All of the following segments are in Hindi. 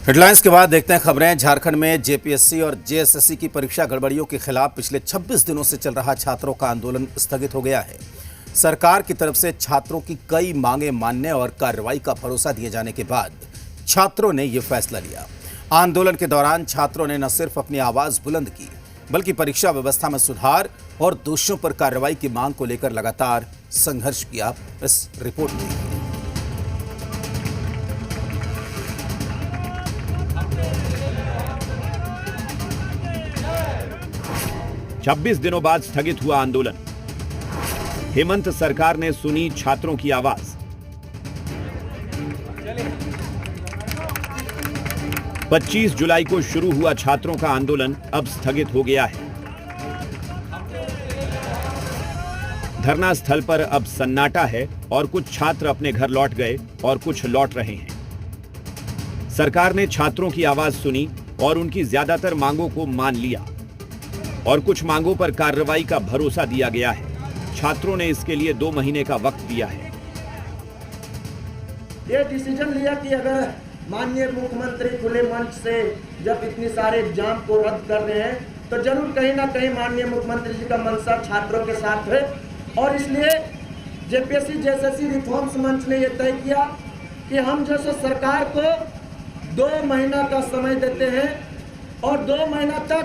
हेडलाइंस के बाद देखते हैं खबरें। झारखंड में जेपीएससी और जेएसएससी की परीक्षा गड़बड़ियों के खिलाफ पिछले 26 दिनों से चल रहा छात्रों का आंदोलन स्थगित हो गया है। सरकार की तरफ से छात्रों की कई मांगे मानने और कार्रवाई का भरोसा दिए जाने के बाद छात्रों ने यह फैसला लिया। आंदोलन के दौरान छात्रों ने न सिर्फ अपनी आवाज बुलंद की, बल्कि परीक्षा व्यवस्था में सुधार और दोषियों पर कार्रवाई की मांग को लेकर लगातार संघर्ष किया। इस रिपोर्ट में 26 दिनों बाद स्थगित हुआ आंदोलन। हेमंत सरकार ने सुनी छात्रों की आवाज। पच्चीस जुलाई को शुरू हुआ छात्रों का आंदोलन अब स्थगित हो गया है। धरना स्थल पर अब सन्नाटा है और कुछ छात्र अपने घर लौट गए और कुछ लौट रहे हैं। सरकार ने छात्रों की आवाज सुनी और उनकी ज्यादातर मांगों को मान लिया और कुछ मांगों पर कार्रवाई का भरोसा दिया गया है। छात्रों ने इसके लिए 2 महीने का वक्त दिया है। ये डिसीजन लिया कि अगर माननीय मुख्यमंत्री खुले मंच से जब इतनी सारे एग्जाम को रद्द कर रहे हैं, तो जरूर कहीं ना कहीं माननीय मुख्यमंत्री जी का मंशा छात्रों के साथ है। और इसलिए जेपीएससी जेएसएससी रिफॉर्म्स मंच ने यह तय किया कि हम जैसे सरकार को 2 महीना का समय देते हैं और 2 महीना तक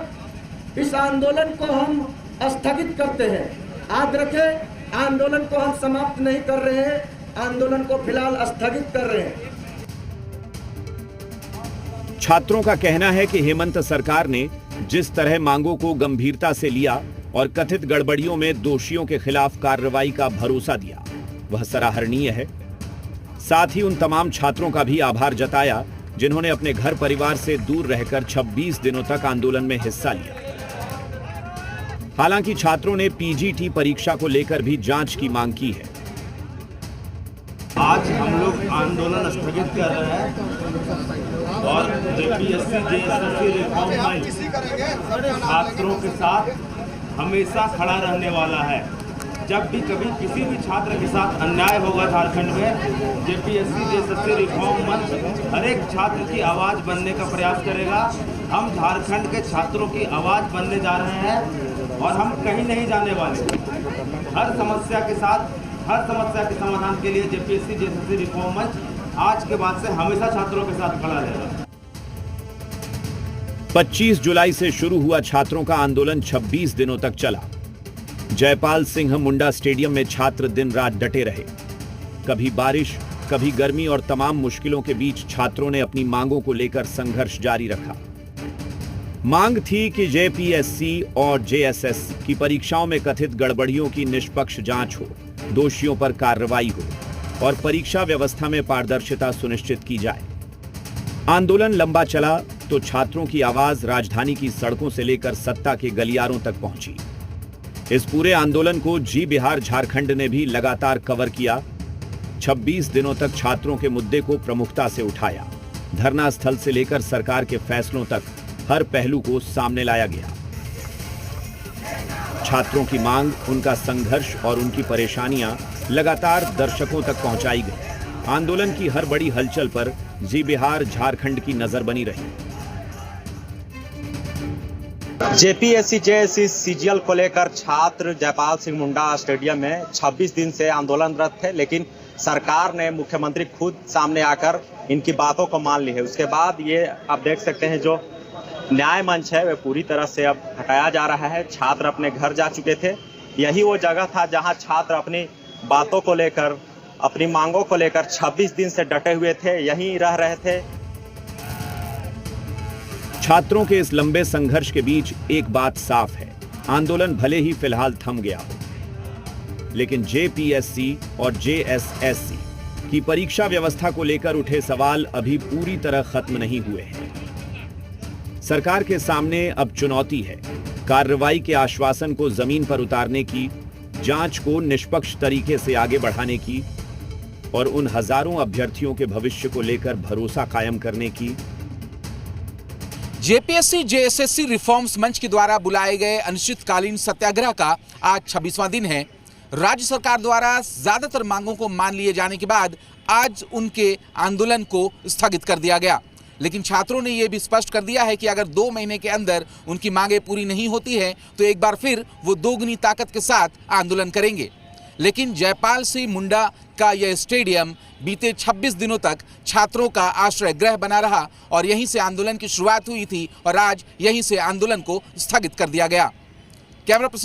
इस आंदोलन को हम स्थगित करते हैं। याद रखें, आंदोलन को हम समाप्त नहीं कर रहे हैं, आंदोलन को फिलहाल स्थगित कर रहे हैं। छात्रों का कहना है कि हेमंत सरकार ने जिस तरह मांगों को गंभीरता से लिया और कथित गड़बड़ियों में दोषियों के खिलाफ कार्रवाई का भरोसा दिया, वह सराहनीय है। साथ ही उन तमाम छात्रों का भी आभार जताया जिन्होंने अपने घर परिवार से दूर रहकर 26 दिनों तक आंदोलन में हिस्सा लिया। हालांकि छात्रों ने पीजीटी परीक्षा को लेकर भी जांच की मांग की है। आज हम लोग आंदोलन स्थगित कर रहे हैं और जेपीएससी जेएसएससी रिफॉर्म मंच छात्रों के साथ हमेशा खड़ा रहने वाला है। जब भी कभी किसी भी छात्र के साथ अन्याय होगा झारखंड में, जेपीएससी जेएसएससी रिफॉर्म मंच हर एक छात्र की आवाज़ बनने का प्रयास करेगा। हम झारखंड के छात्रों की आवाज़ बनने जा रहे हैं और हम कहीं नहीं जाने वाले। हर समस्या के साथ, हर समस्या के समाधान के लिए जेपीएससी जेएसएससी रिफॉर्म मंच आज के बाद से हमेशा छात्रों के साथ खड़ा रहेगा। 25 जुलाई से शुरू हुआ छात्रों का आंदोलन 26 दिनों तक चला। जयपाल सिंह मुंडा स्टेडियम में छात्र दिन रात डटे रहे। कभी बारिश, कभी गर्मी और तमाम मुश्किलों के बीच छात्रों ने अपनी मांगों को लेकर संघर्ष जारी रखा। मांग थी कि जेपीएससी और जेएसएससी की परीक्षाओं में कथित गड़बड़ियों की निष्पक्ष जांच हो, दोषियों पर कार्रवाई हो और परीक्षा व्यवस्था में पारदर्शिता सुनिश्चित की जाए। आंदोलन लंबा चला तो छात्रों की आवाज राजधानी की सड़कों से लेकर सत्ता के गलियारों तक पहुंची। इस पूरे आंदोलन को जी बिहार झारखंड ने भी लगातार कवर किया। 26 दिनों तक छात्रों के मुद्दे को प्रमुखता से उठाया। धरना स्थल से लेकर सरकार के फैसलों तक हर पहलू को सामने लाया गया। छात्रों की मांग, उनका संघर्ष और उनकी परेशानियां लगातार दर्शकों तक पहुंचाई गई। आंदोलन की हर बड़ी हलचल पर जी बिहार झारखंड की नजर बनी रही। जेपीएससी जेएसएससी सीजीएल को लेकर छात्र जयपाल सिंह मुंडा स्टेडियम में 26 दिन से आंदोलनरत थे, लेकिन सरकार ने, मुख्यमंत्री खुद सामने आकर इनकी बातों को मान ली है। उसके बाद ये आप देख सकते हैं जो न्याय मंच है वह पूरी तरह से अब हटाया जा रहा है। छात्र अपने घर जा चुके थे। यही वो जगह था जहां छात्र अपनी बातों को लेकर, अपनी मांगों को लेकर 26 दिन से डटे हुए थे, यहीं रह रहे थे। छात्रों के इस लंबे संघर्ष के बीच एक बात साफ है, आंदोलन भले ही फिलहाल थम गया हो, लेकिन जेपीएससी और जेएसएससी की परीक्षा व्यवस्था को लेकर उठे सवाल अभी पूरी तरह खत्म नहीं हुए हैं। सरकार के सामने अब चुनौती है कार्रवाई के आश्वासन को जमीन पर उतारने की, जांच को निष्पक्ष तरीके से आगे बढ़ाने की और उन हजारों अभ्यर्थियों के भविष्य को लेकर भरोसा कायम करने की। जेपीएससी जेएसएससी रिफॉर्म्स मंच के द्वारा बुलाए गए अनिश्चितकालीन सत्याग्रह का आज 26वां दिन है। राज्य सरकार द्वारा ज्यादातर मांगों को मान लिए जाने के बाद आज उनके आंदोलन को स्थगित कर दिया गया। लेकिन छात्रों ने यह भी स्पष्ट कर दिया है कि अगर 2 महीने के अंदर उनकी मांगें पूरी नहीं होती है तो एक बार फिर वो दोगुनी ताकत के साथ आंदोलन करेंगे। लेकिन जयपाल सिंह मुंडा का यह स्टेडियम बीते 26 दिनों तक छात्रों का आश्रय गृह बना रहा और यहीं से आंदोलन की शुरुआत हुई थी और आज यहीं से आंदोलन को स्थगित कर दिया गया। Camera person